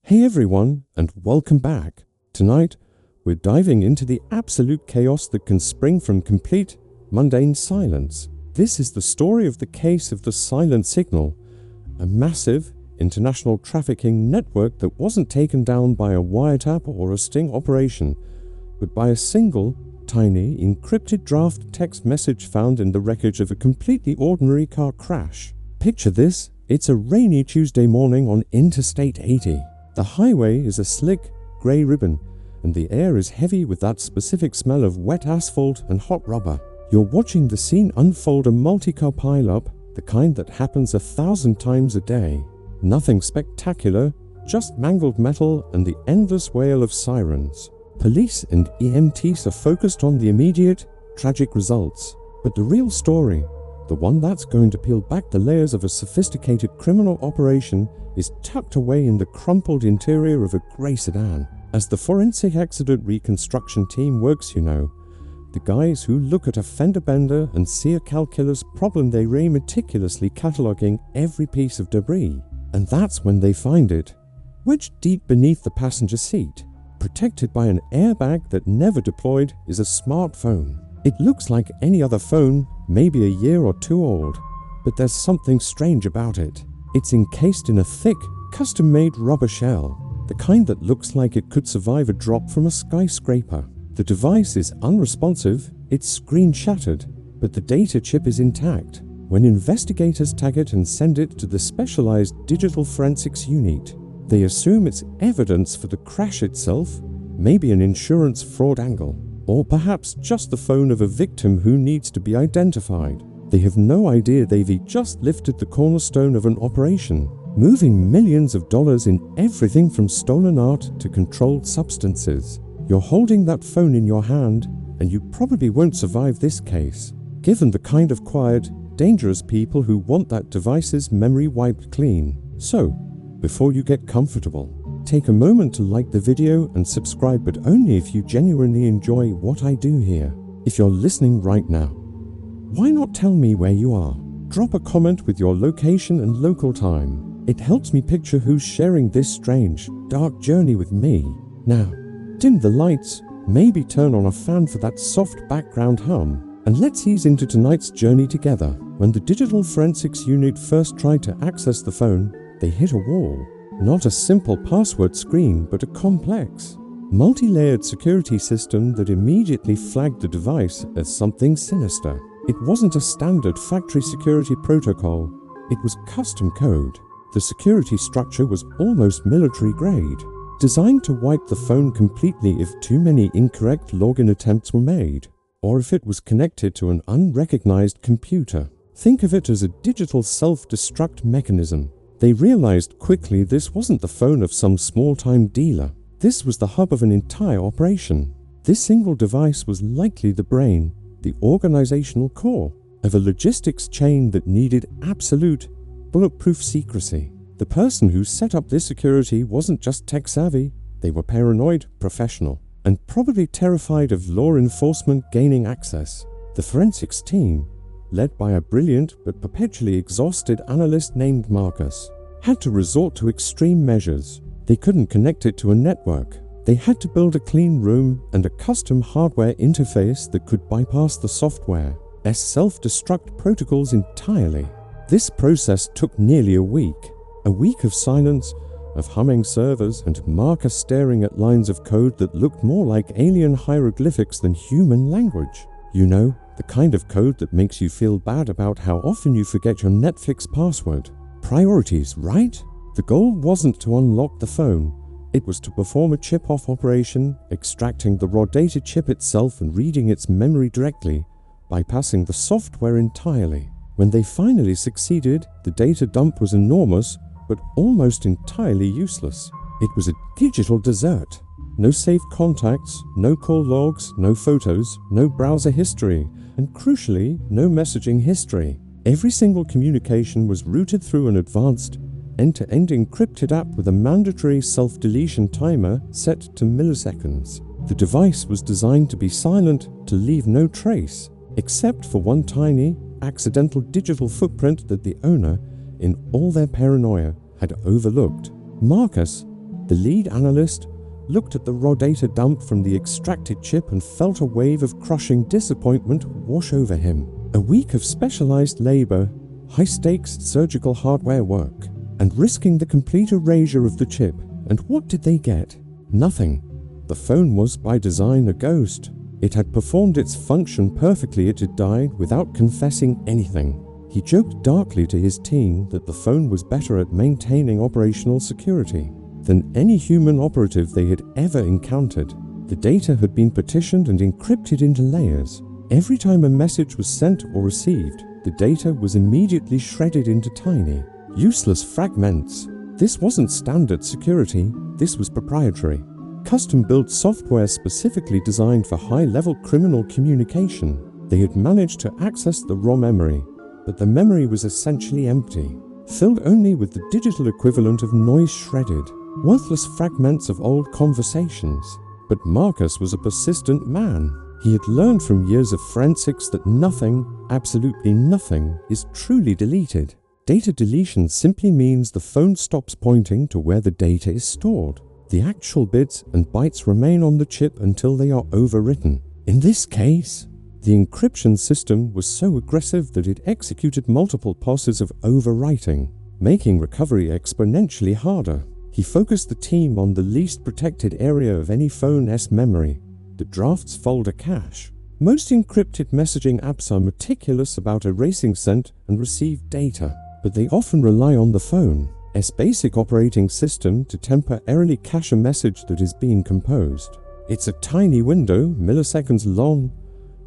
Hey everyone, and welcome back. Tonight, we're diving into the absolute chaos that can spring from complete, mundane silence. This is the story of the case of the silent signal, a massive international trafficking network that wasn't taken down by a wiretap or a sting operation, but by a single, tiny, encrypted draft text message found in the wreckage of a completely ordinary car crash. Picture this, it's a rainy Tuesday morning on Interstate 80. The highway is a slick, grey ribbon, and the air is heavy with that specific smell of wet asphalt and hot rubber. You're watching the scene unfold, a multi-car pile-up, the kind that happens 1,000 times a day. Nothing spectacular, just mangled metal and the endless wail of sirens. Police and EMTs are focused on the immediate, tragic results. But the real story, the one that's going to peel back the layers of a sophisticated criminal operation, is tucked away in the crumpled interior of a grey sedan. As the forensic accident reconstruction team works, the guys who look at a fender bender and see a calculus problem, they meticulously cataloguing every piece of debris. And that's when they find it, wedged deep beneath the passenger seat. Protected by an airbag that never deployed is a smartphone. It looks like any other phone, maybe a year or two old, but there's something strange about it. It's encased in a thick, custom-made rubber shell, the kind that looks like it could survive a drop from a skyscraper. The device is unresponsive, its screen shattered, but the data chip is intact. When investigators tag it and send it to the specialized digital forensics unit, they assume it's evidence for the crash itself, maybe an insurance fraud angle, or perhaps just the phone of a victim who needs to be identified. They have no idea they've just lifted the cornerstone of an operation, moving millions of dollars in everything from stolen art to controlled substances. You're holding that phone in your hand, and you probably won't survive this case, given the kind of quiet, dangerous people who want that device's memory wiped clean. So, before you get comfortable, take a moment to like the video and subscribe, but only if you genuinely enjoy what I do here. If you're listening right now, why not tell me where you are? Drop a comment with your location and local time. It helps me picture who's sharing this strange, dark journey with me. Now, dim the lights, maybe turn on a fan for that soft background hum, and let's ease into tonight's journey together. When the digital forensics unit first tried to access the phone, they hit a wall. Not a simple password screen, but a complex, multi-layered security system that immediately flagged the device as something sinister. It wasn't a standard factory security protocol, it was custom code. The security structure was almost military grade, designed to wipe the phone completely if too many incorrect login attempts were made, or if it was connected to an unrecognized computer. Think of it as a digital self-destruct mechanism. They realized quickly this wasn't the phone of some small-time dealer. This was the hub of an entire operation. This single device was likely the brain, the organizational core, of a logistics chain that needed absolute, bulletproof secrecy. The person who set up this security wasn't just tech-savvy, they were paranoid, professional, and probably terrified of law enforcement gaining access. The forensics team, led by a brilliant but perpetually exhausted analyst named Marcus, had to resort to extreme measures. They couldn't connect it to a network. They had to build a clean room and a custom hardware interface that could bypass the software's self-destruct protocols entirely. This process took nearly a week of silence, of humming servers, and Marcus staring at lines of code that looked more like alien hieroglyphics than human language. The kind of code that makes you feel bad about how often you forget your Netflix password. Priorities, right? The goal wasn't to unlock the phone. It was to perform a chip-off operation, extracting the raw data chip itself and reading its memory directly, bypassing the software entirely. When they finally succeeded, the data dump was enormous, but almost entirely useless. It was a digital desert. No saved contacts, no call logs, no photos, no browser history, and crucially, no messaging history. Every single communication was routed through an advanced, end-to-end encrypted app with a mandatory self-deletion timer set to milliseconds. The device was designed to be silent, to leave no trace, except for one tiny, accidental digital footprint that the owner, in all their paranoia, had overlooked. Marcus, The lead analyst looked at the raw data dump from the extracted chip and felt a wave of crushing disappointment wash over him. A week of specialized labor, high-stakes surgical hardware work, and risking the complete erasure of the chip. And what did they get? Nothing. The phone was by design a ghost. It had performed its function perfectly. It had died without confessing anything. He joked darkly to his team that the phone was better at maintaining operational security than any human operative they had ever encountered. The data had been partitioned and encrypted into layers. Every time a message was sent or received, the data was immediately shredded into tiny, useless fragments. This wasn't standard security, this was proprietary. Custom-built software specifically designed for high-level criminal communication. They had managed to access the raw memory, but the memory was essentially empty, filled only with the digital equivalent of noise shredded, worthless fragments of old conversations. But Marcus was a persistent man. He had learned from years of forensics that nothing, absolutely nothing, is truly deleted. Data deletion simply means the phone stops pointing to where the data is stored. The actual bits and bytes remain on the chip until they are overwritten. In this case, the encryption system was so aggressive that it executed multiple passes of overwriting, making recovery exponentially harder. He focused the team on the least protected area of any phone's memory, the drafts folder cache. Most encrypted messaging apps are meticulous about erasing sent and received data, but they often rely on the phone's basic operating system to temporarily cache a message that is being composed. It's a tiny window, milliseconds long,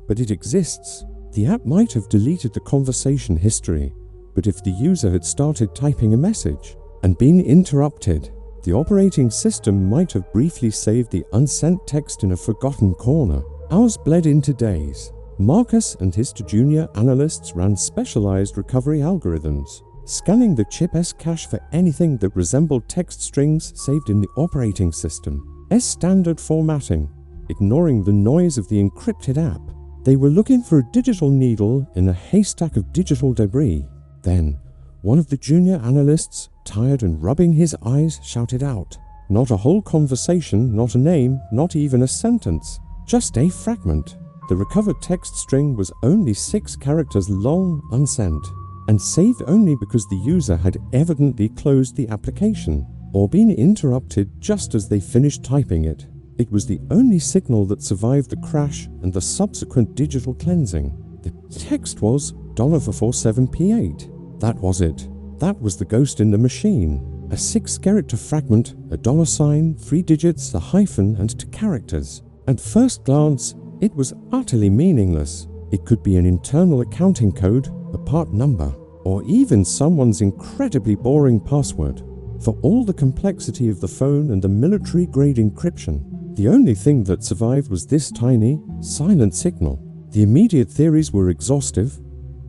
but it exists. The app might have deleted the conversation history, but if the user had started typing a message and been interrupted, the operating system might have briefly saved the unsent text in a forgotten corner. Hours bled into days. Marcus and his two junior analysts ran specialized recovery algorithms, scanning the chip's cache for anything that resembled text strings saved in the operating system's standard formatting, ignoring the noise of the encrypted app. They were looking for a digital needle in a haystack of digital debris. Then, one of the junior analysts, tired and rubbing his eyes, shouted out. Not a whole conversation, not a name, not even a sentence, just a fragment. The recovered text string was only 6 characters long, unsent, and saved only because the user had evidently closed the application or been interrupted just as they finished typing it. It was the only signal that survived the crash and the subsequent digital cleansing. The text was $447P8. That was it. That was the ghost in the machine. A 6-character fragment, a $sign, 3 digits, a hyphen, and 2 characters. At first glance, it was utterly meaningless. It could be an internal accounting code, a part number, or even someone's incredibly boring password. For all the complexity of the phone and the military-grade encryption, the only thing that survived was this tiny, silent signal. The immediate theories were exhaustive.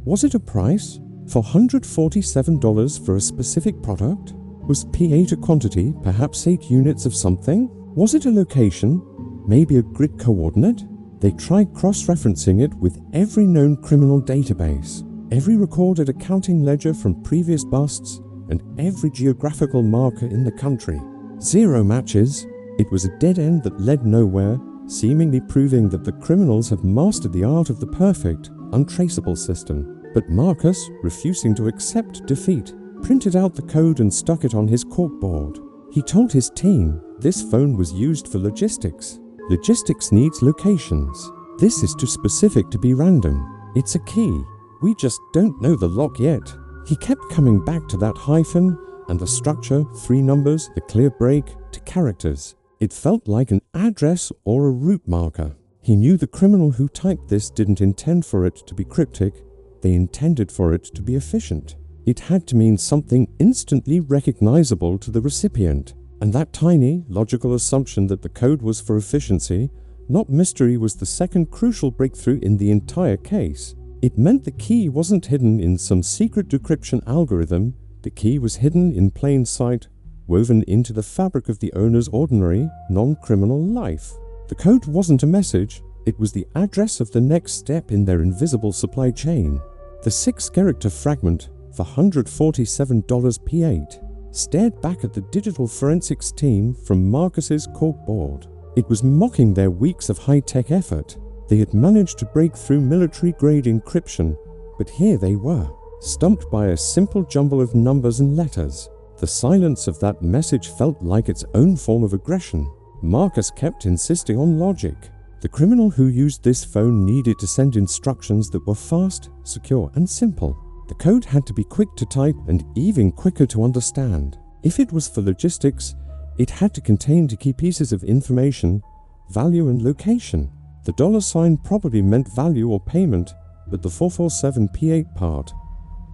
Was it a price? $447 for a specific product? Was P8 a quantity, perhaps 8 units of something? Was it a location? Maybe a grid coordinate? They tried cross-referencing it with every known criminal database, every recorded accounting ledger from previous busts, and every geographical marker in the country. 0 matches. It was a dead end that led nowhere, seemingly proving that the criminals have mastered the art of the perfect, untraceable system. But Marcus, refusing to accept defeat, printed out the code and stuck it on his corkboard. He told his team this phone was used for logistics. Logistics needs locations. This is too specific to be random. It's a key. We just don't know the lock yet. He kept coming back to that hyphen and the structure, 3 numbers, the clear break, 2 characters. It felt like an address or a route marker. He knew the criminal who typed this didn't intend for it to be cryptic. They intended for it to be efficient. It had to mean something instantly recognizable to the recipient. And that tiny, logical assumption that the code was for efficiency, not mystery, was the second crucial breakthrough in the entire case. It meant the key wasn't hidden in some secret decryption algorithm. The key was hidden in plain sight, woven into the fabric of the owner's ordinary, non-criminal life. The code wasn't a message, it was the address of the next step in their invisible supply chain. The 6-character fragment for $147 P8 stared back at the digital forensics team from Marcus's corkboard. It was mocking their weeks of high-tech effort. They had managed to break through military-grade encryption, but here they were, stumped by a simple jumble of numbers and letters. The silence of that message felt like its own form of aggression. Marcus kept insisting on logic. The criminal who used this phone needed to send instructions that were fast, secure, and simple. The code had to be quick to type and even quicker to understand. If it was for logistics, it had to contain key pieces of information, value, and location. The $sign probably meant value or payment, but the 447P8 part,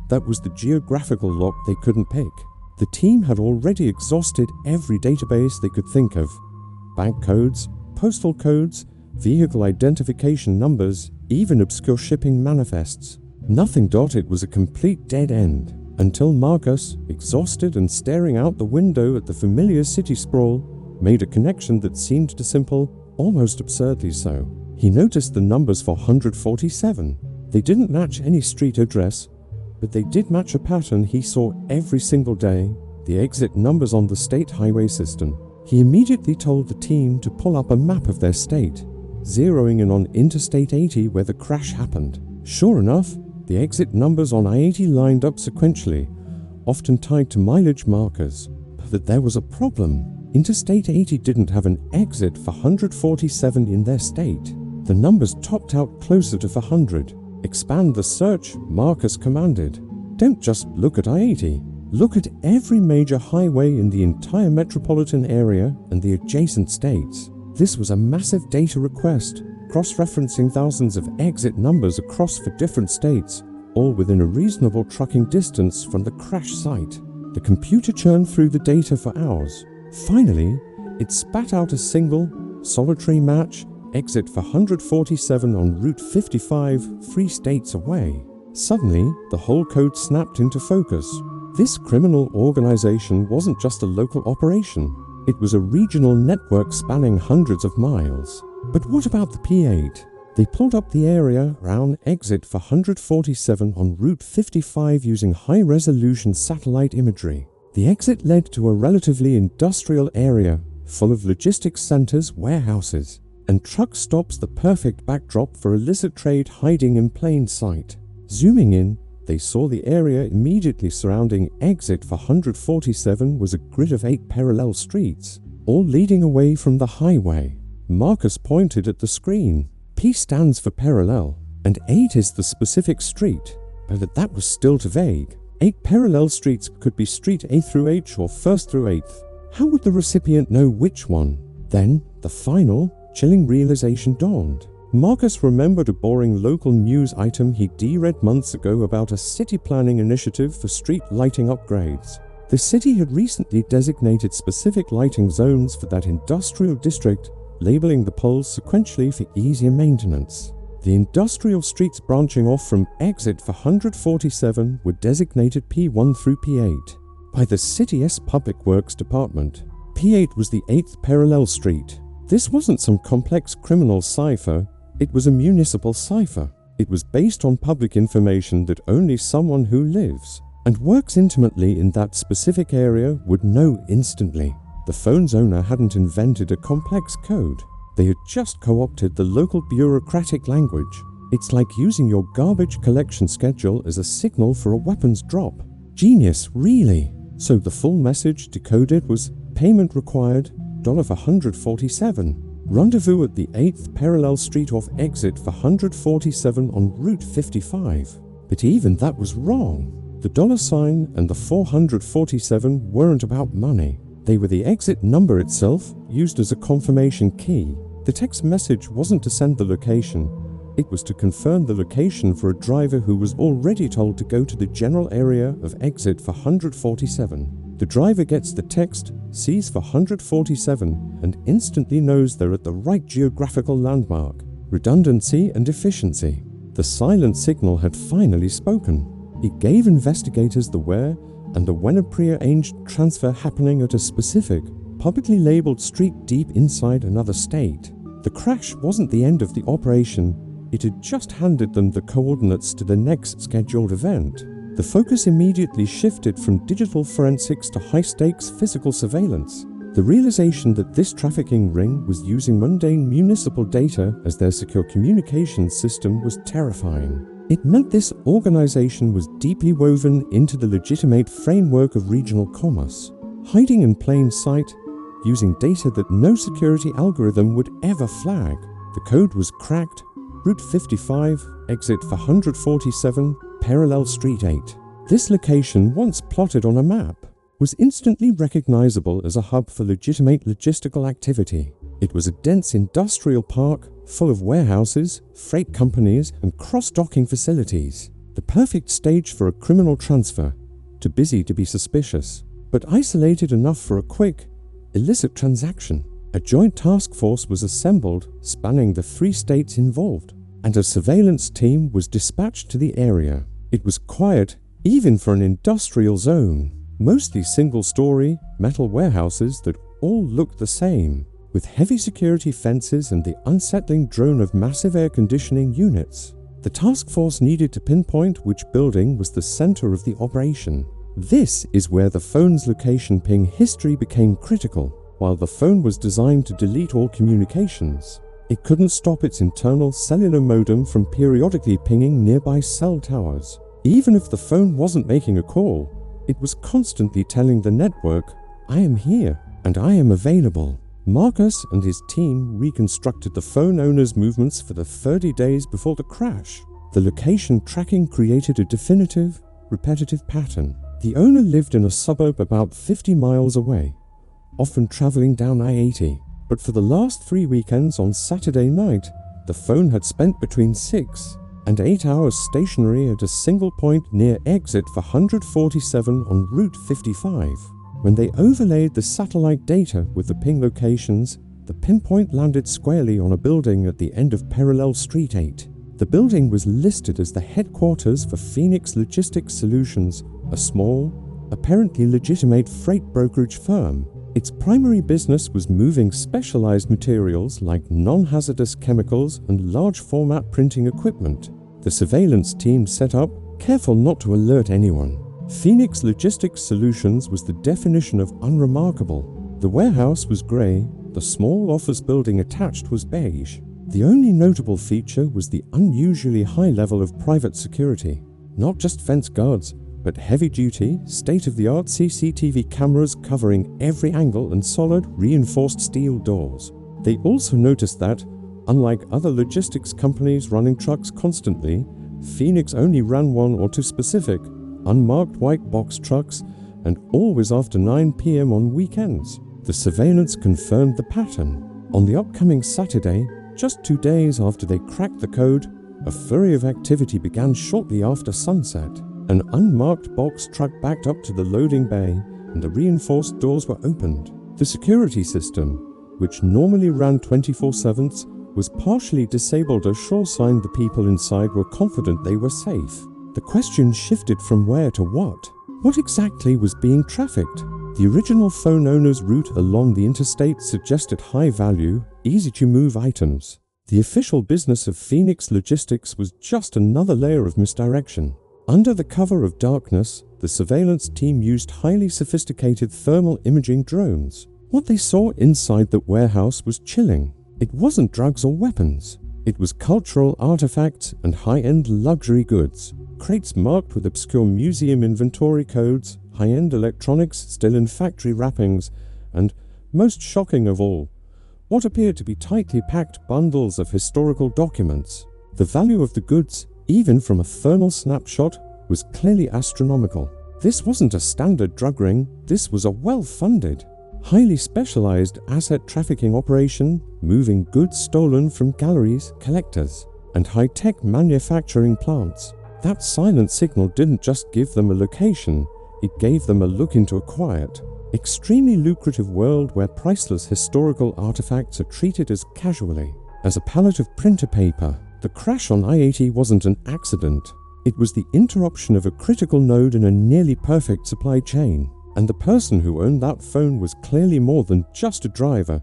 that was the geographical lock they couldn't pick. The team had already exhausted every database they could think of. Bank codes, postal codes, vehicle identification numbers, even obscure shipping manifests. Nothing. It was a complete dead end, until Marcus, exhausted and staring out the window at the familiar city sprawl, made a connection that seemed too simple, almost absurdly so. He noticed the numbers for 147. They didn't match any street address, but they did match a pattern he saw every single day, the exit numbers on the state highway system. He immediately told the team to pull up a map of their state, zeroing in on Interstate 80 where the crash happened. Sure enough, the exit numbers on I-80 lined up sequentially, often tied to mileage markers. But there was a problem. Interstate 80 didn't have an exit for 147 in their state. The numbers topped out closer to 400. Expand the search, Marcus commanded. Don't just look at I-80. Look at every major highway in the entire metropolitan area and the adjacent states. This was a massive data request, cross-referencing thousands of exit numbers across for different states, all within a reasonable trucking distance from the crash site. The computer churned through the data for hours. Finally, it spat out a single, solitary match, exit for 147 on Route 55, 3 states away. Suddenly, the whole code snapped into focus. This criminal organization wasn't just a local operation. It was a regional network spanning hundreds of miles. But what about the P8? They pulled up the area around exit for 147 on Route 55 using high-resolution satellite imagery. The exit led to a relatively industrial area full of logistics centers, warehouses, and truck stops, the perfect backdrop for illicit trade hiding in plain sight. Zooming in, they saw the area immediately surrounding exit for 147 was a grid of 8 parallel streets, all leading away from the highway. Marcus pointed at the screen. P stands for parallel, and 8 is the specific street, but that was still too vague. 8 parallel streets could be street A through H or 1st through 8th. How would the recipient know which one? Then, the final, chilling realization dawned. Marcus remembered a boring local news item he'd read months ago about a city planning initiative for street lighting upgrades. The city had recently designated specific lighting zones for that industrial district, labeling the poles sequentially for easier maintenance. The industrial streets branching off from exit for 147 were designated P1 through P8 by the city's Public Works Department. P8 was the 8th parallel street. This wasn't some complex criminal cipher, it was a municipal cipher. It was based on public information that only someone who lives and works intimately in that specific area would know instantly. The phone's owner hadn't invented a complex code. They had just co-opted the local bureaucratic language. It's like using your garbage collection schedule as a signal for a weapons drop. Genius, really. So the full message decoded was payment required, $for 147. Rendezvous at the 8th parallel street off exit for 147 on Route 55. But even that was wrong. The $sign and the 447 weren't about money. They were the exit number itself, used as a confirmation key. The text message wasn't to send the location. It was to confirm the location for a driver who was already told to go to the general area of exit for 147. The driver gets the text, sees for 147, and instantly knows they're at the right geographical landmark. Redundancy and efficiency. The silent signal had finally spoken. It gave investigators the where and the when a prearranged transfer happening at a specific, publicly labeled street deep inside another state. The crash wasn't the end of the operation, it had just handed them the coordinates to the next scheduled event. the focus immediately shifted from digital forensics to high-stakes physical surveillance. The realization that this trafficking ring was using mundane municipal data as their secure communications system was terrifying. It meant this organization was deeply woven into the legitimate framework of regional commerce, hiding in plain sight, using data that no security algorithm would ever flag. The code was cracked, Route 55, exit for 147, parallel Street 8. This location, once plotted on a map, was instantly recognizable as a hub for legitimate logistical activity. It was a dense industrial park full of warehouses, freight companies, and cross-docking facilities. The perfect stage for a criminal transfer, too busy to be suspicious, but isolated enough for a quick, illicit transaction. A joint task force was assembled spanning the 3 states involved, and a surveillance team was dispatched to the area. It was quiet, even for an industrial zone. Mostly single-story, metal warehouses that all looked the same, with heavy security fences and the unsettling drone of massive air conditioning units. The task force needed to pinpoint which building was the center of the operation. This is where the phone's location ping history became critical. While the phone was designed to delete all communications, it couldn't stop its internal cellular modem from periodically pinging nearby cell towers. Even if the phone wasn't making a call, it was constantly telling the network, "I am here, and I am available." Marcus and his team reconstructed the phone owner's movements for the 30 days before the crash. The location tracking created a definitive, repetitive pattern. The owner lived in a suburb about 50 miles away, often traveling down I-80. But for the last 3 weekends on Saturday night, the phone had spent between 6 and 8 hours stationary at a single point near exit for 147 on Route 55. When they overlaid the satellite data with the ping locations, the pinpoint landed squarely on a building at the end of parallel Street 8. The building was listed as the headquarters for Phoenix Logistics Solutions, a small, apparently legitimate freight brokerage firm. Its primary business was moving specialized materials like non-hazardous chemicals and large-format printing equipment. The surveillance team set up, careful not to alert anyone. Phoenix Logistics Solutions was the definition of unremarkable. The warehouse was grey, the small office building attached was beige. The only notable feature was the unusually high level of private security. Not just fence guards, but heavy-duty, state-of-the-art CCTV cameras covering every angle and solid, reinforced steel doors. They also noticed that, unlike other logistics companies running trucks constantly, Phoenix only ran 1 or 2 specific, unmarked white box trucks, and always after 9 p.m. on weekends. The surveillance confirmed the pattern. On the upcoming Saturday, just 2 days after they cracked the code, a flurry of activity began shortly after sunset. An unmarked box truck backed up to the loading bay, and the reinforced doors were opened. The security system, which normally ran 24/7, was partially disabled, a sure sign the people inside were confident they were safe. The question shifted from where to what. What exactly was being trafficked? The original phone owner's route along the interstate suggested high-value, easy-to-move items. The official business of Phoenix Logistics was just another layer of misdirection. Under the cover of darkness, the surveillance team used highly sophisticated thermal imaging drones. What they saw inside the warehouse was chilling. It wasn't drugs or weapons. It was cultural artifacts and high-end luxury goods. Crates marked with obscure museum inventory codes, high-end electronics still in factory wrappings, and, most shocking of all, what appeared to be tightly packed bundles of historical documents. The value of the goods, even from a thermal snapshot, was clearly astronomical. This wasn't a standard drug ring, this was a well-funded, highly specialized asset trafficking operation, moving goods stolen from galleries, collectors, and high-tech manufacturing plants. That silent signal didn't just give them a location, it gave them a look into a quiet, extremely lucrative world where priceless historical artifacts are treated as casually as a pallet of printer paper. The crash on I-80 wasn't an accident. It was the interruption of a critical node in a nearly perfect supply chain. And the person who owned that phone was clearly more than just a driver.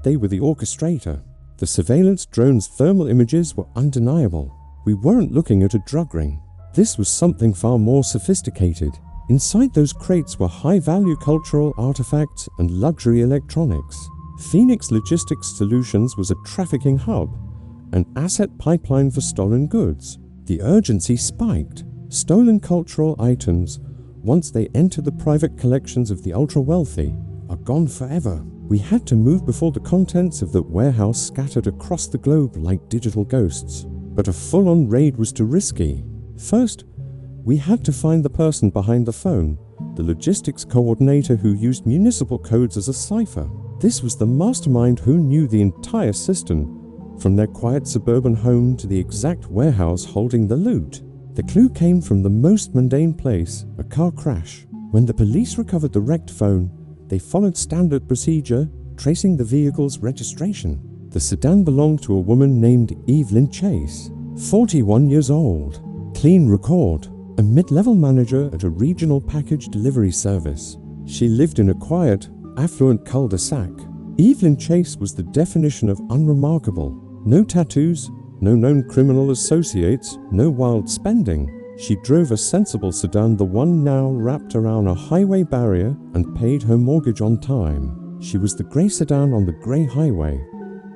They were the orchestrator. The surveillance drone's thermal images were undeniable. We weren't looking at a drug ring. This was something far more sophisticated. Inside those crates were high-value cultural artifacts and luxury electronics. Phoenix Logistics Solutions was a trafficking hub, an asset pipeline for stolen goods. The urgency spiked. Stolen cultural items, once they enter the private collections of the ultra-wealthy, are gone forever. We had to move before the contents of that warehouse scattered across the globe like digital ghosts. But a full-on raid was too risky. First, we had to find the person behind the phone, the logistics coordinator who used municipal codes as a cipher. This was the mastermind who knew the entire system, from their quiet suburban home to the exact warehouse holding the loot. The clue came from the most mundane place, a car crash. When the police recovered the wrecked phone, they followed standard procedure, tracing the vehicle's registration. The sedan belonged to a woman named Evelyn Chase, 41 years old. Clean record, a mid-level manager at a regional package delivery service. She lived in a quiet, affluent cul-de-sac. Evelyn Chase was the definition of unremarkable. No tattoos, no known criminal associates, no wild spending. She drove a sensible sedan, the one now wrapped around a highway barrier, and paid her mortgage on time. She was the grey sedan on the grey highway,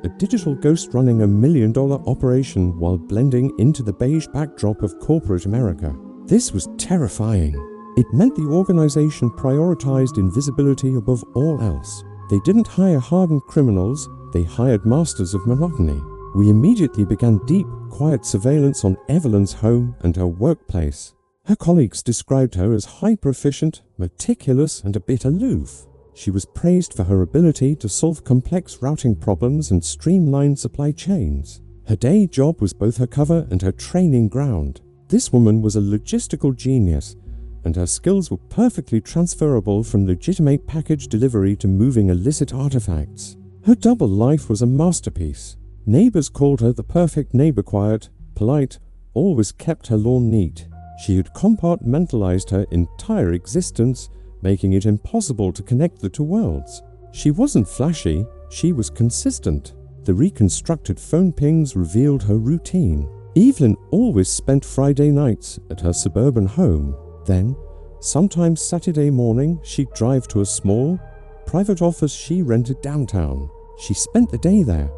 a digital ghost running a $1 million operation while blending into the beige backdrop of corporate America. This was terrifying. It meant the organization prioritized invisibility above all else. They didn't hire hardened criminals, they hired masters of monotony. We immediately began deep, quiet surveillance on Evelyn's home and her workplace. Her colleagues described her as hyper-efficient, meticulous, and a bit aloof. She was praised for her ability to solve complex routing problems and streamline supply chains. Her day job was both her cover and her training ground. This woman was a logistical genius, and her skills were perfectly transferable from legitimate package delivery to moving illicit artifacts. Her double life was a masterpiece. Neighbors called her the perfect neighbor, quiet, polite, always kept her lawn neat. She had compartmentalized her entire existence, making it impossible to connect the two worlds. She wasn't flashy, she was consistent. The reconstructed phone pings revealed her routine. Evelyn always spent Friday nights at her suburban home. Then, sometimes Saturday morning, she'd drive to a small, private office she rented downtown. She spent the day there,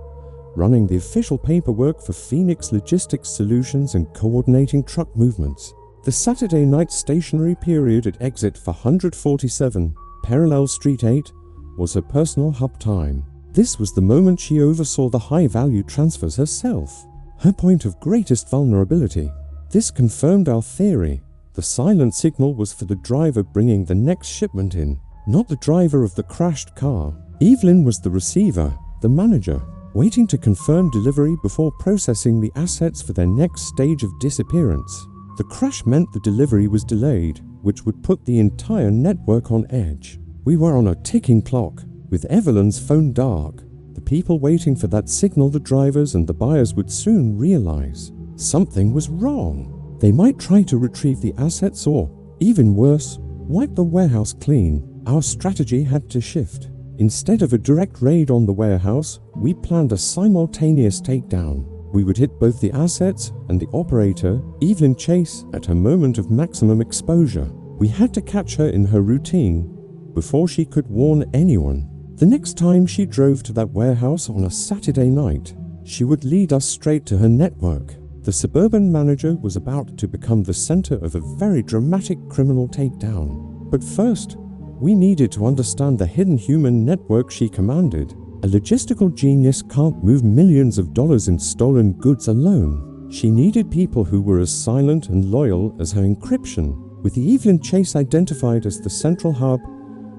running the official paperwork for Phoenix Logistics Solutions and coordinating truck movements. The Saturday night stationary period at exit for 147, parallel Street 8, was her personal hub time. This was the moment she oversaw the high-value transfers herself, her point of greatest vulnerability. This confirmed our theory. The silent signal was for the driver bringing the next shipment in, not the driver of the crashed car. Evelyn was the receiver, the manager, waiting to confirm delivery before processing the assets for their next stage of disappearance. The crash meant the delivery was delayed, which would put the entire network on edge. We were on a ticking clock, with Evelyn's phone dark. The people waiting for that signal, the drivers and the buyers, would soon realize something was wrong. They might try to retrieve the assets or, even worse, wipe the warehouse clean. Our strategy had to shift. Instead of a direct raid on the warehouse, we planned a simultaneous takedown. We would hit both the assets and the operator, Evelyn Chase, at her moment of maximum exposure. We had to catch her in her routine before she could warn anyone. The next time she drove to that warehouse on a Saturday night, she would lead us straight to her network. The suburban manager was about to become the center of a very dramatic criminal takedown. But first, we needed to understand the hidden human network she commanded. A logistical genius can't move millions of dollars in stolen goods alone. She needed people who were as silent and loyal as her encryption. With the Evelyn Chase identified as the central hub,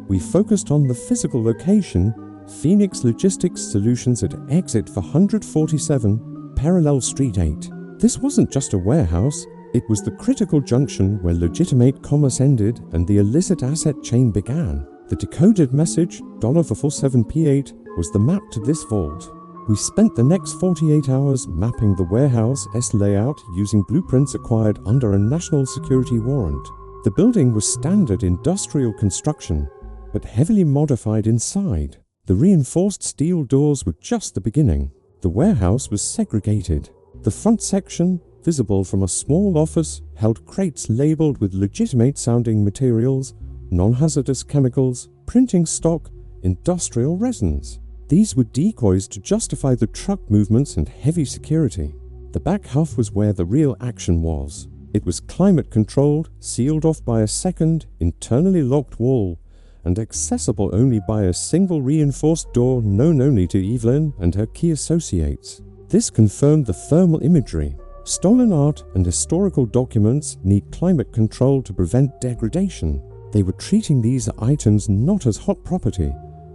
we focused on the physical location, Phoenix Logistics Solutions at exit for 147, parallel Street 8. This wasn't just a warehouse, it was the critical junction where legitimate commerce ended and the illicit asset chain began. The decoded message, $447P8, was the map to this vault. We spent the next 48 hours mapping the warehouse's layout using blueprints acquired under a national security warrant. The building was standard industrial construction, but heavily modified inside. The reinforced steel doors were just the beginning. The warehouse was segregated. The front section, visible from a small office, held crates labeled with legitimate-sounding materials, non-hazardous chemicals, printing stock, industrial resins. These were decoys to justify the truck movements and heavy security. The back half was where the real action was. It was climate-controlled, sealed off by a second, internally locked wall, and accessible only by a single reinforced door known only to Evelyn and her key associates. This confirmed the thermal imagery. Stolen art and historical documents need climate control to prevent degradation. They were treating these items not as hot property,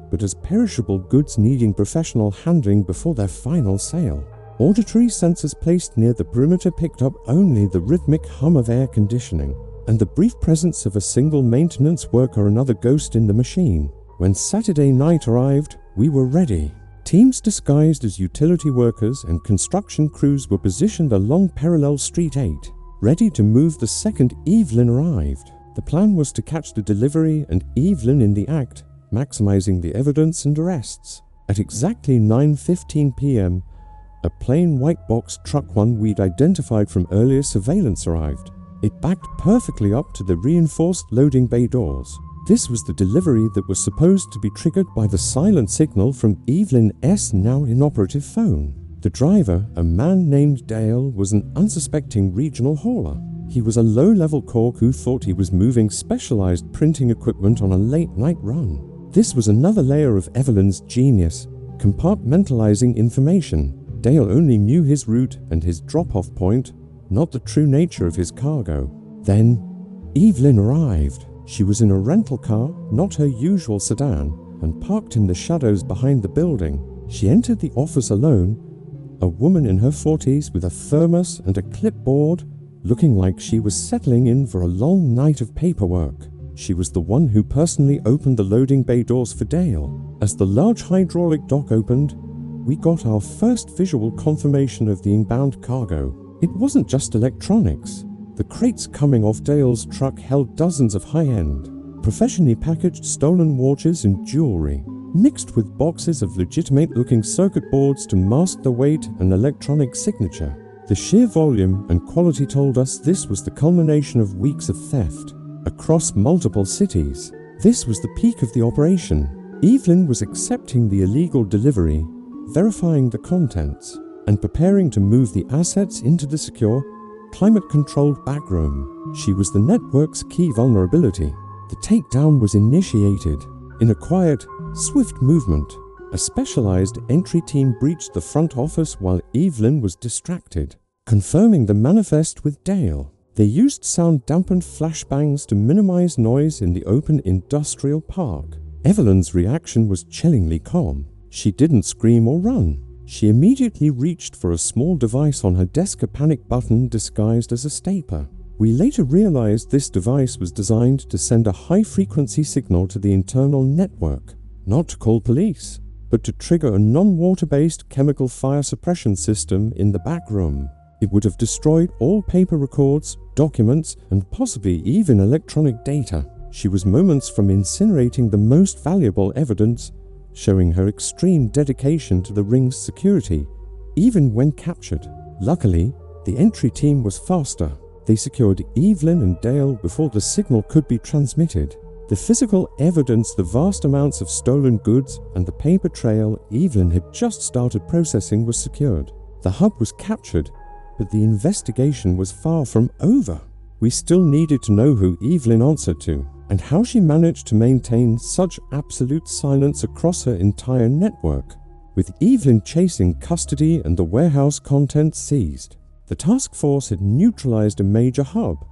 but as perishable goods needing professional handling before their final sale. Auditory sensors placed near the perimeter picked up only the rhythmic hum of air conditioning, and the brief presence of a single maintenance worker, another ghost in the machine. When Saturday night arrived, we were ready. Teams disguised as utility workers and construction crews were positioned along parallel Street 8, ready to move the second Evelyn arrived. The plan was to catch the delivery and Evelyn in the act, maximizing the evidence and arrests. At exactly 9:15 p.m., a plain white box truck, one we'd identified from earlier surveillance, arrived. It backed perfectly up to the reinforced loading bay doors. This was the delivery that was supposed to be triggered by the silent signal from Evelyn's now inoperative phone. The driver, a man named Dale, was an unsuspecting regional hauler. He was a low-level cork who thought he was moving specialized printing equipment on a late-night run. This was another layer of Evelyn's genius, compartmentalizing information. Dale only knew his route and his drop-off point, not the true nature of his cargo. Then, Evelyn arrived. She was in a rental car, not her usual sedan, and parked in the shadows behind the building. She entered the office alone, a woman in her 40s with a thermos and a clipboard, looking like she was settling in for a long night of paperwork. She was the one who personally opened the loading bay doors for Dale. As the large hydraulic dock opened, we got our first visual confirmation of the inbound cargo. It wasn't just electronics. The crates coming off Dale's truck held dozens of high-end, professionally packaged stolen watches and jewelry, mixed with boxes of legitimate-looking circuit boards to mask the weight and electronic signature. The sheer volume and quality told us this was the culmination of weeks of theft across multiple cities. This was the peak of the operation. Evelyn was accepting the illegal delivery, verifying the contents, and preparing to move the assets into the secure, climate-controlled backroom. She was the network's key vulnerability. The takedown was initiated. In a quiet, swift movement, a specialized entry team breached the front office while Evelyn was distracted, confirming the manifest with Dale. They used sound-dampened flashbangs to minimize noise in the open industrial park. Evelyn's reaction was chillingly calm. She didn't scream or run. She immediately reached for a small device on her desk, a panic button disguised as a stapler. We later realized this device was designed to send a high-frequency signal to the internal network, not to call police, but to trigger a non-water-based chemical fire suppression system in the back room. It would have destroyed all paper records, documents, and possibly even electronic data. She was moments from incinerating the most valuable evidence, showing her extreme dedication to the ring's security, even when captured. Luckily, the entry team was faster. They secured Evelyn and Dale before the signal could be transmitted. The physical evidence, the vast amounts of stolen goods, and the paper trail Evelyn had just started processing was secured. The hub was captured, but the investigation was far from over. We still needed to know who Evelyn answered to, and how she managed to maintain such absolute silence across her entire network. With Evelyn chasing custody and the warehouse contents seized, the task force had neutralized a major hub,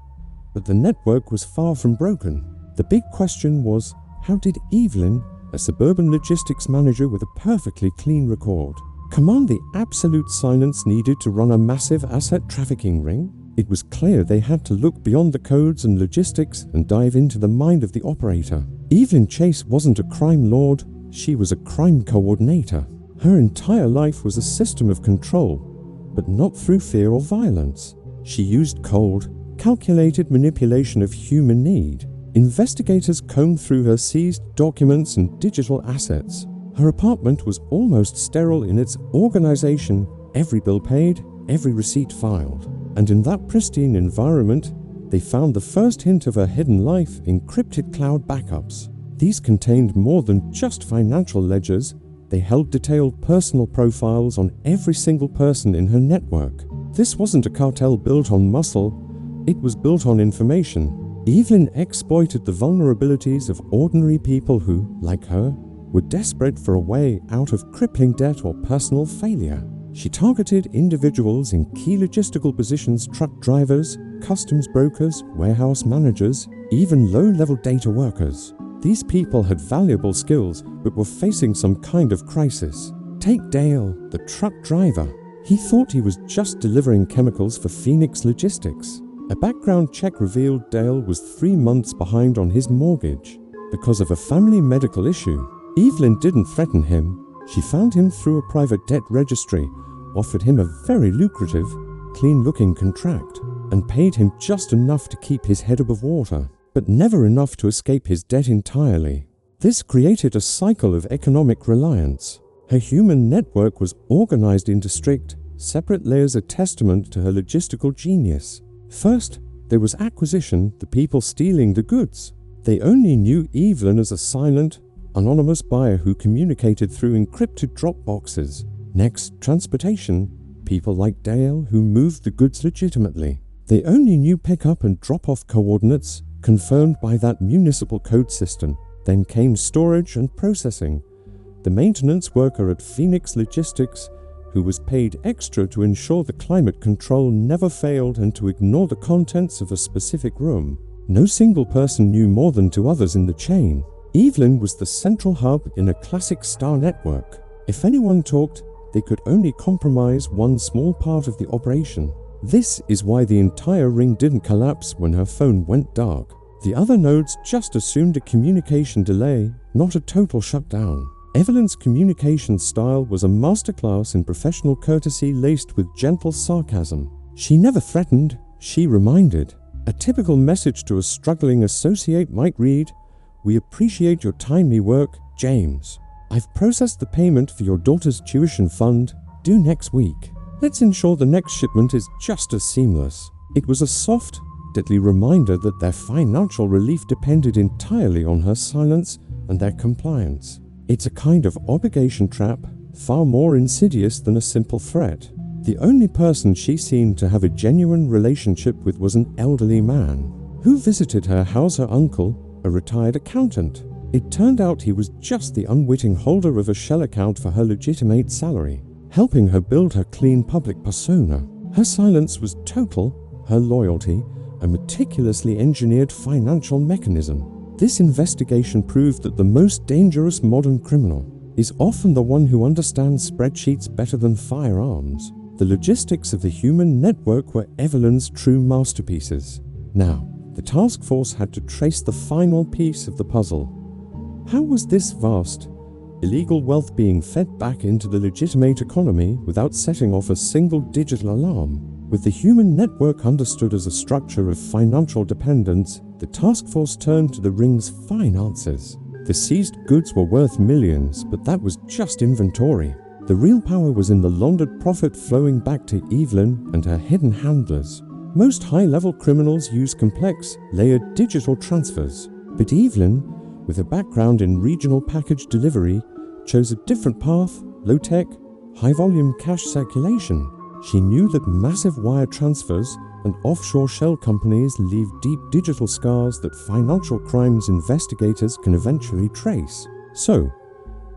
but the network was far from broken. The big question was, how did Evelyn, a suburban logistics manager with a perfectly clean record, command the absolute silence needed to run a massive asset trafficking ring? It was clear they had to look beyond the codes and logistics and dive into the mind of the operator. Evelyn Chase wasn't a crime lord, she was a crime coordinator. Her entire life was a system of control, but not through fear or violence. She used cold, calculated manipulation of human need. Investigators combed through her seized documents and digital assets. Her apartment was almost sterile in its organization, every bill paid, every receipt filed. and in that pristine environment, they found the first hint of her hidden life: encrypted cloud backups. These contained more than just financial ledgers. They held detailed personal profiles on every single person in her network. This wasn't a cartel built on muscle, it was built on information. Evelyn exploited the vulnerabilities of ordinary people who, like her, were desperate for a way out of crippling debt or personal failure. She targeted individuals in key logistical positions: truck drivers, customs brokers, warehouse managers, even low-level data workers. These people had valuable skills but were facing some kind of crisis. Take Dale, the truck driver. He thought he was just delivering chemicals for Phoenix Logistics. A background check revealed Dale was 3 months behind on his mortgage because of a family medical issue. Evelyn didn't threaten him. She found him through a private debt registry, offered him a very lucrative, clean-looking contract, and paid him just enough to keep his head above water, but never enough to escape his debt entirely. This created a cycle of economic reliance. Her human network was organized into strict, separate layers, a testament to her logistical genius. First, there was acquisition, the people stealing the goods. They only knew Evelyn as a silent, anonymous buyer who communicated through encrypted drop boxes. Next, transportation, people like Dale who moved the goods legitimately. They only knew pickup and drop-off coordinates, confirmed by that municipal code system. Then came storage and processing. The maintenance worker at Phoenix Logistics, who was paid extra to ensure the climate control never failed and to ignore the contents of a specific room. No single person knew more than 2 others in the chain. Evelyn was the central hub in a classic star network. If anyone talked, they could only compromise one small part of the operation. This is why the entire ring didn't collapse when her phone went dark. The other nodes just assumed a communication delay, not a total shutdown. Evelyn's communication style was a masterclass in professional courtesy laced with gentle sarcasm. She never threatened, she reminded. A typical message to a struggling associate might read, "We appreciate your timely work, James. I've processed the payment for your daughter's tuition fund, due next week. Let's ensure the next shipment is just as seamless." It was a soft, deadly reminder that their financial relief depended entirely on her silence and their compliance. It's a kind of obligation trap, far more insidious than a simple threat. The only person she seemed to have a genuine relationship with was an elderly man who visited her house. Her uncle, a retired accountant. It turned out he was just the unwitting holder of a shell account for her legitimate salary, helping her build her clean public persona. Her silence was total, her loyalty a meticulously engineered financial mechanism. This investigation proved that the most dangerous modern criminal is often the one who understands spreadsheets better than firearms. The logistics of the human network were Evelyn's true masterpieces. Now, the task force had to trace the final piece of the puzzle. How was this vast, illegal wealth being fed back into the legitimate economy without setting off a single digital alarm? With the human network understood as a structure of financial dependence, the task force turned to the ring's finances. The seized goods were worth millions, but that was just inventory. The real power was in the laundered profit flowing back to Evelyn and her hidden handlers. Most high-level criminals use complex, layered digital transfers, but Evelyn, with a background in regional package delivery, chose a different path: low-tech, high-volume cash circulation. She knew that massive wire transfers and offshore shell companies leave deep digital scars that financial crimes investigators can eventually trace. So,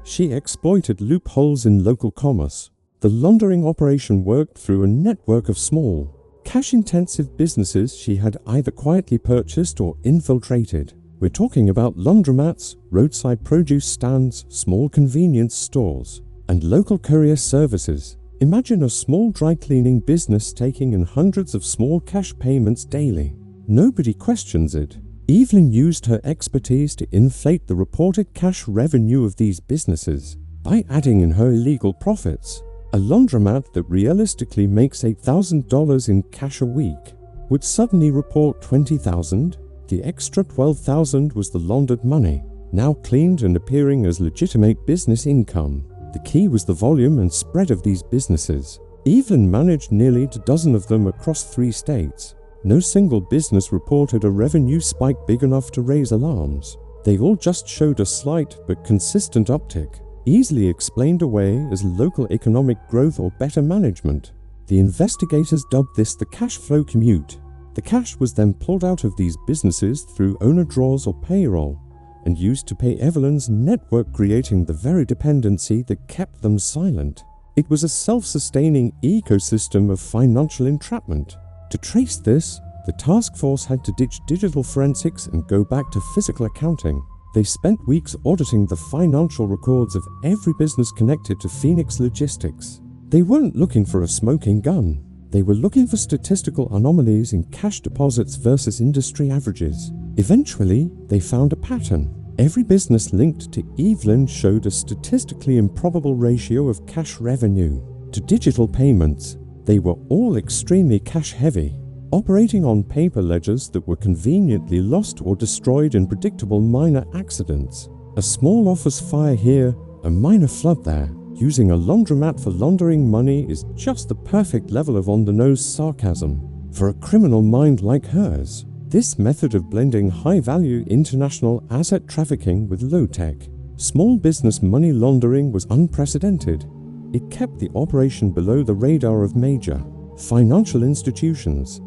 she exploited loopholes in local commerce. The laundering operation worked through a network of small, cash-intensive businesses she had either quietly purchased or infiltrated. We're talking about laundromats, roadside produce stands, small convenience stores, and local courier services. Imagine a small dry cleaning business taking in hundreds of small cash payments daily. Nobody questions it. Evelyn used her expertise to inflate the reported cash revenue of these businesses by adding in her illegal profits. A laundromat that realistically makes $8,000 in cash a week would suddenly report $20,000. The extra $12,000 was the laundered money, now cleaned and appearing as legitimate business income. The key was the volume and spread of these businesses. Evelyn managed nearly a dozen of them across 3 states. No single business reported a revenue spike big enough to raise alarms. They all just showed a slight but consistent uptick, easily explained away as local economic growth or better management. The investigators dubbed this the cash flow commute. The cash was then pulled out of these businesses through owner draws or payroll and used to pay Evelyn's network, creating the very dependency that kept them silent. It was a self-sustaining ecosystem of financial entrapment. To trace this, the task force had to ditch digital forensics and go back to physical accounting. They spent weeks auditing the financial records of every business connected to Phoenix Logistics. They weren't looking for a smoking gun. They were looking for statistical anomalies in cash deposits versus industry averages. Eventually, they found a pattern. Every business linked to Evelyn showed a statistically improbable ratio of cash revenue to digital payments. They were all extremely cash-heavy, operating on paper ledgers that were conveniently lost or destroyed in predictable minor accidents. A small office fire here, a minor flood there. Using a laundromat for laundering money is just the perfect level of on-the-nose sarcasm for a criminal mind like hers. This method of blending high-value international asset trafficking with low-tech, small business money laundering was unprecedented. It kept the operation below the radar of major financial institutions.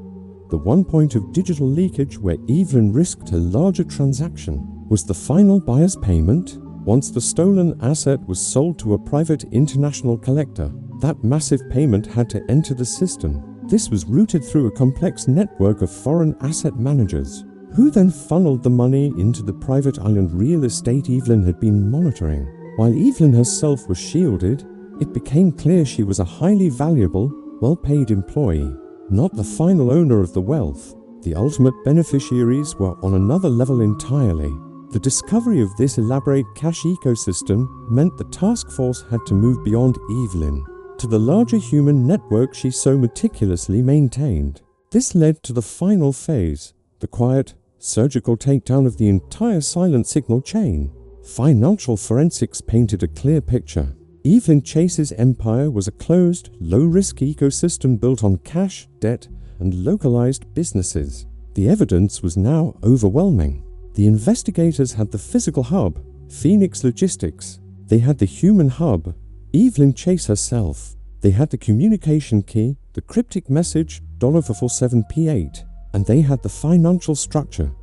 The one point of digital leakage where Evelyn risked a larger transaction was the final buyer's payment. Once the stolen asset was sold to a private international collector, that massive payment had to enter the system. This was routed through a complex network of foreign asset managers, who then funneled the money into the private island real estate Evelyn had been monitoring. While Evelyn herself was shielded, it became clear she was a highly valuable, well-paid employee, not the final owner of the wealth. The ultimate beneficiaries were on another level entirely. The discovery of this elaborate cash ecosystem meant the task force had to move beyond Evelyn to the larger human network she so meticulously maintained. This led to the final phase, the quiet, surgical takedown of the entire silent signal chain. Financial forensics painted a clear picture. Evelyn Chase's empire was a closed, low-risk ecosystem built on cash, debt, and localized businesses. The evidence was now overwhelming. The investigators had the physical hub, Phoenix Logistics. They had the human hub, Evelyn Chase herself. They had the communication key, the cryptic message, $447P8. And they had the financial structure,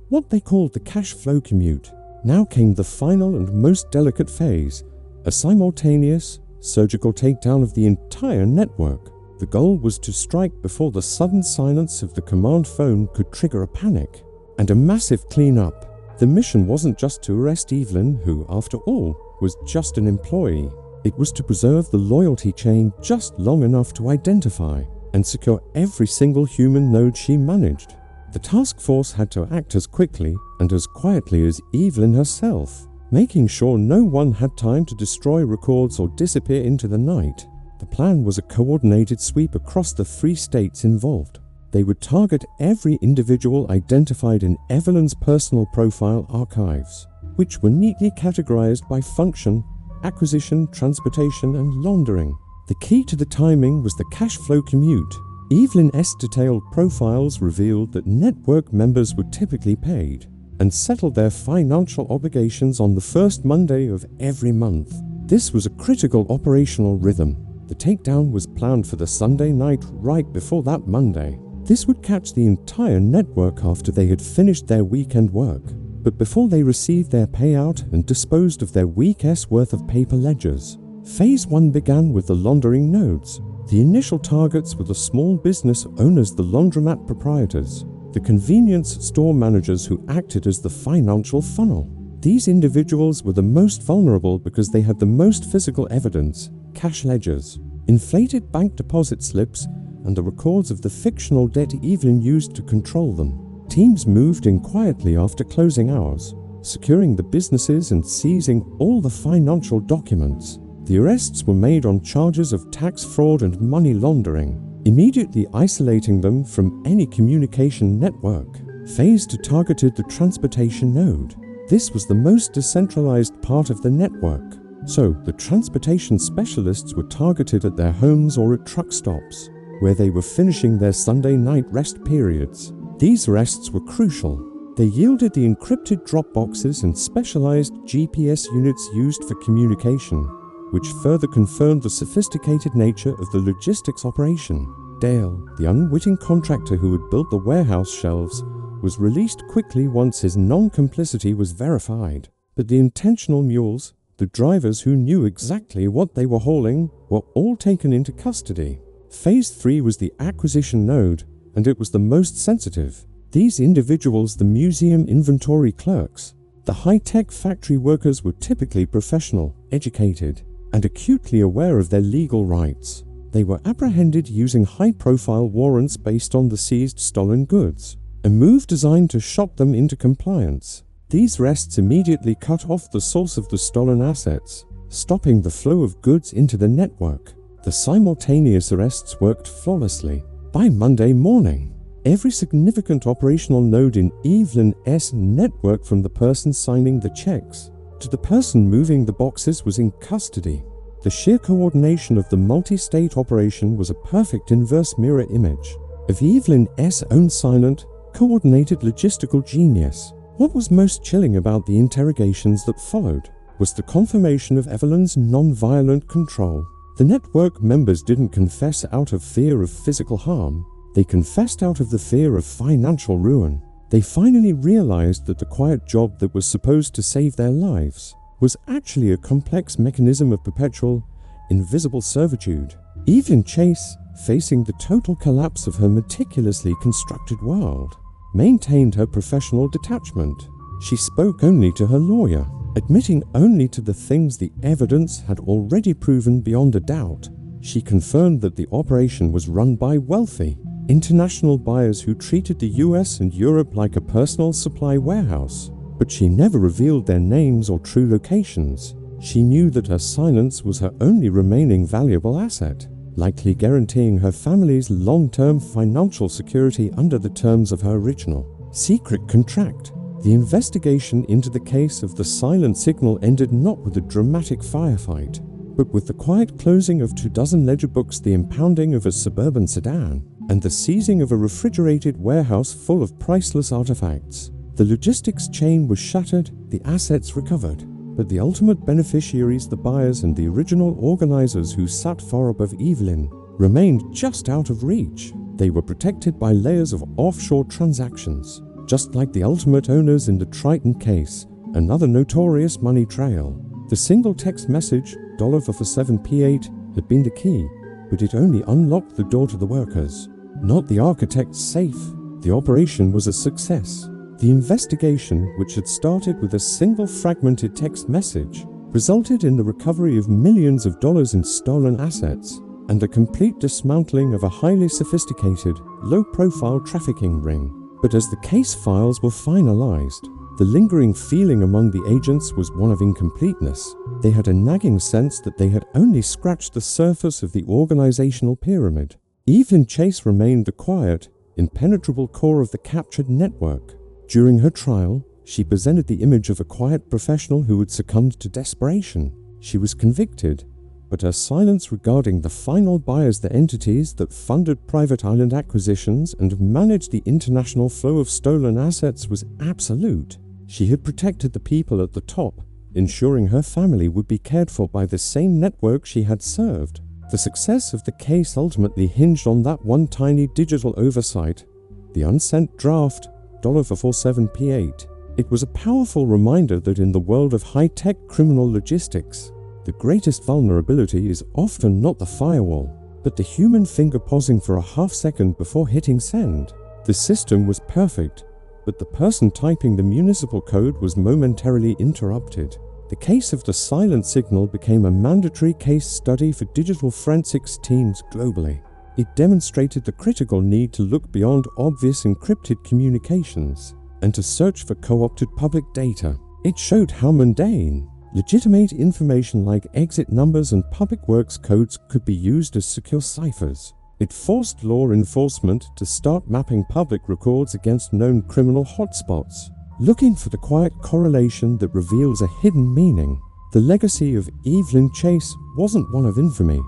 what they called the cash flow commute. Now came the final and most delicate phase, a simultaneous, surgical takedown of the entire network. The goal was to strike before the sudden silence of the command phone could trigger a panic and a massive cleanup. The mission wasn't just to arrest Evelyn, who, after all, was just an employee. It was to preserve the loyalty chain just long enough to identify and secure every single human node she managed. The task force had to act as quickly and as quietly as Evelyn herself, making sure no one had time to destroy records or disappear into the night. The plan was a coordinated sweep across the 3 states involved. They would target every individual identified in Evelyn's personal profile archives, which were neatly categorized by function, acquisition, transportation, and laundering. The key to the timing was the cash flow commute. Evelyn's detailed profiles revealed that network members were typically paid and settled their financial obligations on the first Monday of every month. This was a critical operational rhythm. The takedown was planned for the Sunday night right before that Monday. This would catch the entire network after they had finished their weekend work, but before they received their payout and disposed of their week's worth of paper ledgers. Phase 1 began with the laundering nodes. The initial targets were the small business owners, the laundromat proprietors, the convenience store managers who acted as the financial funnel. These individuals were the most vulnerable because they had the most physical evidence, cash ledgers, inflated bank deposit slips, and the records of the fictional debt Evelyn used to control them. Teams moved in quietly after closing hours, securing the businesses and seizing all the financial documents. The arrests were made on charges of tax fraud and money laundering, immediately isolating them from any communication network. Phase 2 targeted the transportation node. This was the most decentralized part of the network. So, the transportation specialists were targeted at their homes or at truck stops, where they were finishing their Sunday night rest periods. These rests were crucial. They yielded the encrypted drop boxes and specialized GPS units used for communication, which further confirmed the sophisticated nature of the logistics operation. Dale, the unwitting contractor who had built the warehouse shelves, was released quickly once his non-complicity was verified. But the intentional mules, the drivers who knew exactly what they were hauling, were all taken into custody. Phase 3 was the acquisition node, and it was the most sensitive. These individuals, the museum inventory clerks, the high-tech factory workers, were typically professional, educated, and acutely aware of their legal rights. They were apprehended using high-profile warrants based on the seized stolen goods, a move designed to shock them into compliance. These arrests immediately cut off the source of the stolen assets, stopping the flow of goods into the network. The simultaneous arrests worked flawlessly. By Monday morning, every significant operational node in Evelyn's network, from the person signing the checks to the person moving the boxes, was in custody. The sheer coordination of the multi-state operation was a perfect inverse mirror image of Evelyn's own silent, coordinated logistical genius. What was most chilling about the interrogations that followed was the confirmation of Evelyn's non-violent control. The network members didn't confess out of fear of physical harm. They confessed out of the fear of financial ruin. They finally realized that the quiet job that was supposed to save their lives was actually a complex mechanism of perpetual, invisible servitude. Evelyn Chase, facing the total collapse of her meticulously constructed world, maintained her professional detachment. She spoke only to her lawyer, admitting only to the things the evidence had already proven beyond a doubt. She confirmed that the operation was run by wealthy, international buyers who treated the US and Europe like a personal supply warehouse. But she never revealed their names or true locations. She knew that her silence was her only remaining valuable asset, likely guaranteeing her family's long-term financial security under the terms of her original secret contract. The investigation into the case of the silent signal ended not with a dramatic firefight, but with the quiet closing of 24 ledger books, the impounding of a suburban sedan, and the seizing of a refrigerated warehouse full of priceless artifacts. The logistics chain was shattered, the assets recovered, but the ultimate beneficiaries, the buyers and the original organizers who sat far above Evelyn, remained just out of reach. They were protected by layers of offshore transactions, just like the ultimate owners in the Triton case, another notorious money trail. The single text message, $47P8, had been the key, but it only unlocked the door to the workers, not the architect's safe. The operation was a success. The investigation, which had started with a single fragmented text message, resulted in the recovery of millions of dollars in stolen assets and the complete dismantling of a highly sophisticated, low-profile trafficking ring. But as the case files were finalized, the lingering feeling among the agents was one of incompleteness. They had a nagging sense that they had only scratched the surface of the organizational pyramid. Evelyn Chase remained the quiet, impenetrable core of the captured network. During her trial, she presented the image of a quiet professional who had succumbed to desperation. She was convicted, but her silence regarding the final buyers, the entities that funded private island acquisitions and managed the international flow of stolen assets, was absolute. She had protected the people at the top, ensuring her family would be cared for by the same network she had served. The success of the case ultimately hinged on that one tiny digital oversight, the unsent draft, $47P8. It was a powerful reminder that in the world of high-tech criminal logistics, the greatest vulnerability is often not the firewall, but the human finger pausing for a half-second before hitting send. The system was perfect, but the person typing the municipal code was momentarily interrupted. The case of the silent signal became a mandatory case study for digital forensics teams globally. It demonstrated the critical need to look beyond obvious encrypted communications and to search for co-opted public data. It showed how mundane, legitimate information like exit numbers and public works codes could be used as secure ciphers. It forced law enforcement to start mapping public records against known criminal hotspots, looking for the quiet correlation that reveals a hidden meaning. The legacy of Evelyn Chase wasn't one of infamy,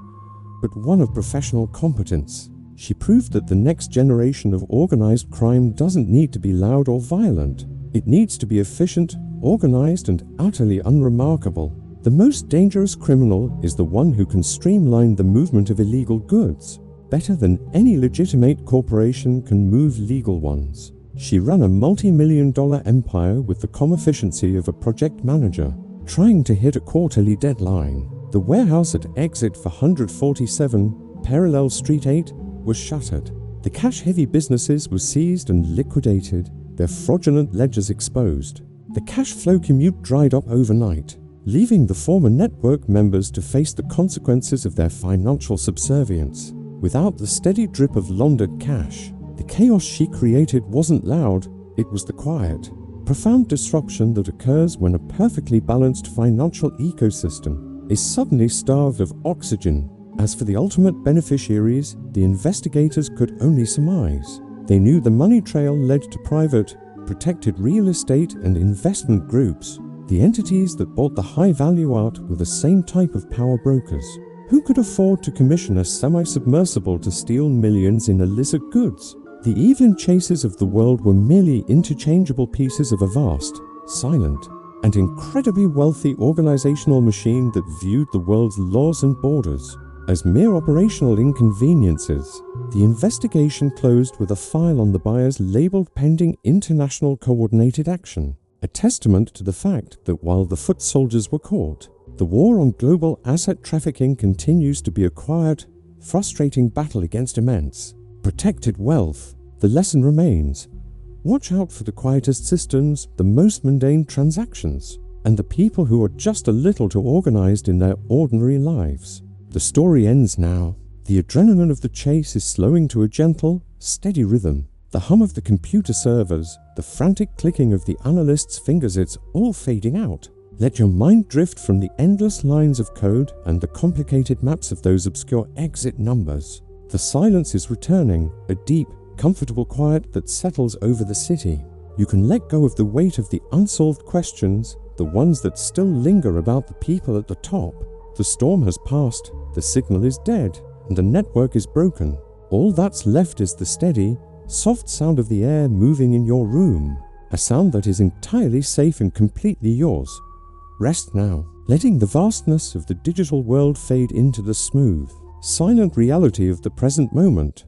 but one of professional competence. She proved that the next generation of organized crime doesn't need to be loud or violent. It needs to be efficient, organized, and utterly unremarkable. The most dangerous criminal is the one who can streamline the movement of illegal goods better than any legitimate corporation can move legal ones. She ran a multi-million-dollar empire with the calm efficiency of a project manager, trying to hit a quarterly deadline. The warehouse at exit 447, Parallel Street 8, was shuttered. The cash-heavy businesses were seized and liquidated, their fraudulent ledgers exposed. The cash flow commute dried up overnight, leaving the former network members to face the consequences of their financial subservience. Without the steady drip of laundered cash, the chaos she created wasn't loud, it was the quiet, profound disruption that occurs when a perfectly balanced financial ecosystem is suddenly starved of oxygen. As for the ultimate beneficiaries, the investigators could only surmise. They knew the money trail led to private, protected real estate and investment groups. The entities that bought the high-value art were the same type of power brokers. Who could afford to commission a semi-submersible to steal millions in illicit goods? The Evelyn Chases of the world were merely interchangeable pieces of a vast, silent, and incredibly wealthy organizational machine that viewed the world's laws and borders as mere operational inconveniences. The investigation closed with a file on the buyers labeled pending international coordinated action, a testament to the fact that while the foot soldiers were caught, the war on global asset trafficking continues to be a quiet, frustrating battle against immense, protected wealth. The lesson remains: watch out for the quietest systems, the most mundane transactions, and the people who are just a little too organized in their ordinary lives. The story ends now. The adrenaline of the chase is slowing to a gentle, steady rhythm. The hum of the computer servers, the frantic clicking of the analyst's fingers, it's all fading out. Let your mind drift from the endless lines of code and the complicated maps of those obscure exit numbers. The silence is returning, a deep, comfortable quiet that settles over the city. You can let go of the weight of the unsolved questions, the ones that still linger about the people at the top. The storm has passed, the signal is dead, and the network is broken. All that's left is the steady, soft sound of the air moving in your room, a sound that is entirely safe and completely yours. Rest now, letting the vastness of the digital world fade into the smooth, silent reality of the present moment.